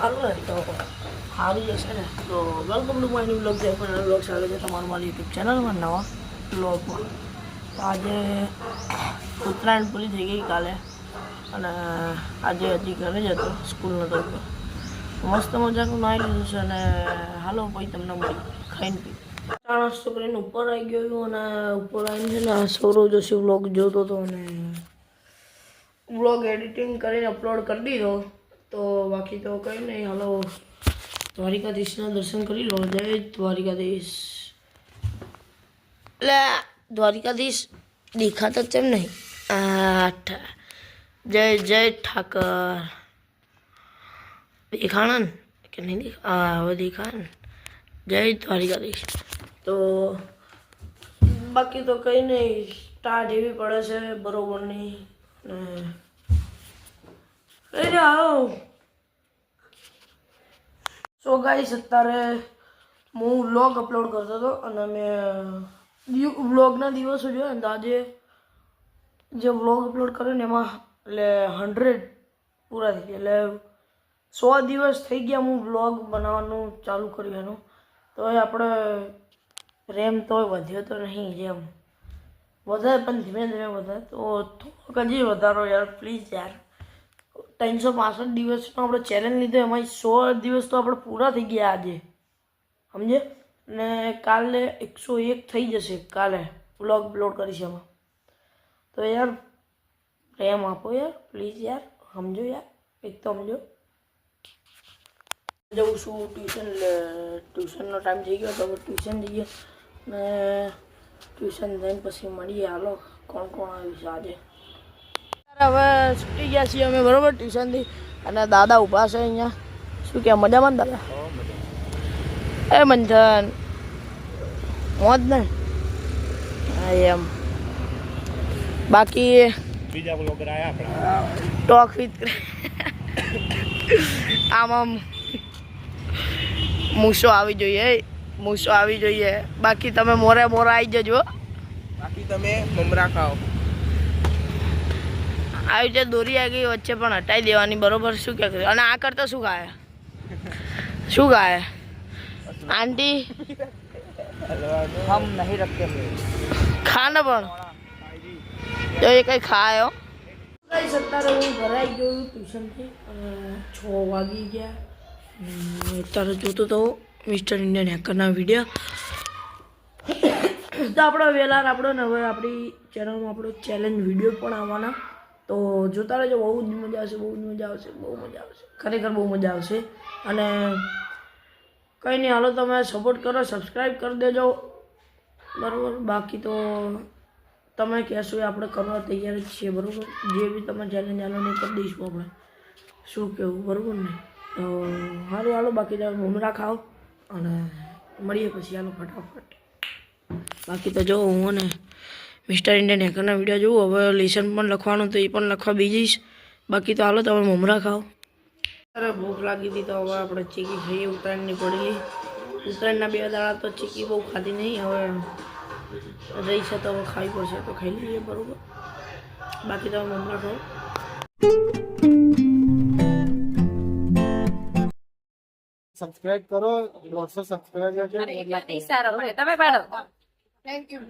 સારું ને તો સારું જશે ને. તો welcome to my new blog. જે પણ બ્લોગ ચાલે છે તમારું મારી યુટ્યુબ ચેનલમાં નવા બ્લોગમાં. તો આજે ઉત્તરાયણ પૂરી થઈ ગઈ કાલે, અને આજે હજી ઘરે જ હતો, સ્કૂલ નહોતો હતો. મસ્ત મજાનું નાહી લીધું છે અને હાલો ભાઈ તમને મળી ખાઈને પી નાસ્તો કરીને ઉપર આવી ગયો. અને ઉપર આવીને છે ને સૌરવ જોશી બ્લોગ જોતો હતો અને બ્લોગ એડિટિંગ કરીને અપલોડ કરી દીધો. તો બાકી તો કંઈ નહીં. હાલો દ્વારિકાધીશના દર્શન કરી લો. જય દ્વારિકાધીશ. એટલે દ્વારિકાધીશ દેખાતા જ એમ નહીં. જય જય ઠાકર. દેખાણા ને કે નહીં દેખા? હવે દેખાય ને. જય દ્વારિકાધીશ. તો બાકી તો કંઈ નહીં. ટાઢ એવી પડે છે બરોબરની. આવો સો ગાઈસ, અત્યારે હું વ્લોગ અપલોડ કરતો હતો અને મેં વ્લોગના દિવસો જોયા ને તો આજે જે વ્લોગ અપલોડ કર્યો ને એમાં એટલે 100 પૂરા થઈ ગયા. એટલે 100 દિવસ થઈ ગયા હું વ્લોગ બનાવવાનું ચાલુ કર્યું એનું. તો એ આપણે પ્રેમ તો વધ્યો તો નહીં, જેમ વધારે પણ ધીમે ધીમે વધે તો થોડોક હજી વધારો યાર પ્લીઝ યાર. 365 દિવસનો આપણે ચેલેન્જ લીધો, એમાં 100 દિવસ તો આપણે પૂરા થઈ ગયા આજે, સમજે ને. કાલે 101 થઈ જશે. કાલે વ્લોગ અપલોડ કરીશ એમાં. તો યાર પ્રેમ આપો યાર પ્લીઝ યાર, સમજો યાર, એક તો સમજો. જઉં છું ટ્યુશનનો ટાઈમ થઈ ગયો તો હવે ટ્યુશન જઈએ ને ટ્યુશન જઈને પછી મળીએ. હાલો કોણ કોણ આવ્યું છે આજે. હવે છૂટી ગયા છીએ અમે બરોબર ટ્યુશનથી, અને દાદા ઊભા છે અહીંયા. શું કે મજામાં દાદા? એ મંથન મોજ ને. હા એમ. બાકી બીજા બ્લોગર આયા આપણે ટોક વિથ આમ મૂસો આવી જોઈએ, મૂસો આવી જોઈએ. બાકી તમે મોરે આવી જજો. બાકી તમે મમરા ખાઓ. આવી રીતે દોરી આવી ગઈ વચ્ચે પણ હટાવી દેવાની બરોબર. શું કે અને આ કરતા શું ખાય? શું ખાય આંટી? હમ નહીં રખતે ખાને પણ તો એ કંઈ ખાયો કઈ. અત્યારે હું ઘરે આવી ગયો ટ્યુશનથી અને 6 વાગી ગયા. અત્યારે જોતો તો મિસ્ટર ઇન્ડિયન હેકરના વિડીયો. તો આપણે વહેલા આપણો ને હવે આપણી ચેનલમાં આપણો ચેલેન્જ વિડીયો પણ આવવાના. તો જોતા રહેજો. બહુ જ મજા આવશે, બહુ જ મજા આવશે, બહુ મજા આવશે, ખરેખર બહુ મજા આવશે. અને કંઈ નહીં, હાલો તમે સપોર્ટ કરો, સબસ્ક્રાઈબ કરી દેજો બરાબર. બાકી તો તમે કહેશો એ આપણે કરવા તૈયાર જ છીએ બરાબર. જે બી તમે ચેલેન્જ આલો નહીં કરી દઈશું આપણે. શું કહેવું બરાબર ને? તો સારું હાલો. બાકી તમે મમરા ખાઓ અને મળીએ પછી. હાલો ફટાફટ. બાકી તો જો હું ને મિસ્ટર ઇન્ડિયન હેકરના વિડીયો જોઉં. હવે લેસન પણ લખવાનું તો એ પણ લખવા બી જઈશ. બાકી તો હાલો તમે મમરા ખાઓ. અરે ભૂખ લાગી હતી તો હવે આપણે ચીકી ખાઈએ. ઉત્તરાયણની પડેલી. ઉત્તરાયણના 2 દાડા તો ચીકી બહુ ખાધી નહીં. હવે રહી છે તો હવે ખાવી પડશે તો ખાઈ લઈએ બરાબર. બાકી તમે મમરા ખાઓ. સબસ્ક્રાઇબ કરો. 100 સબસ્ક્રાઇબર છે. સારો તમે પાડો. Thank you.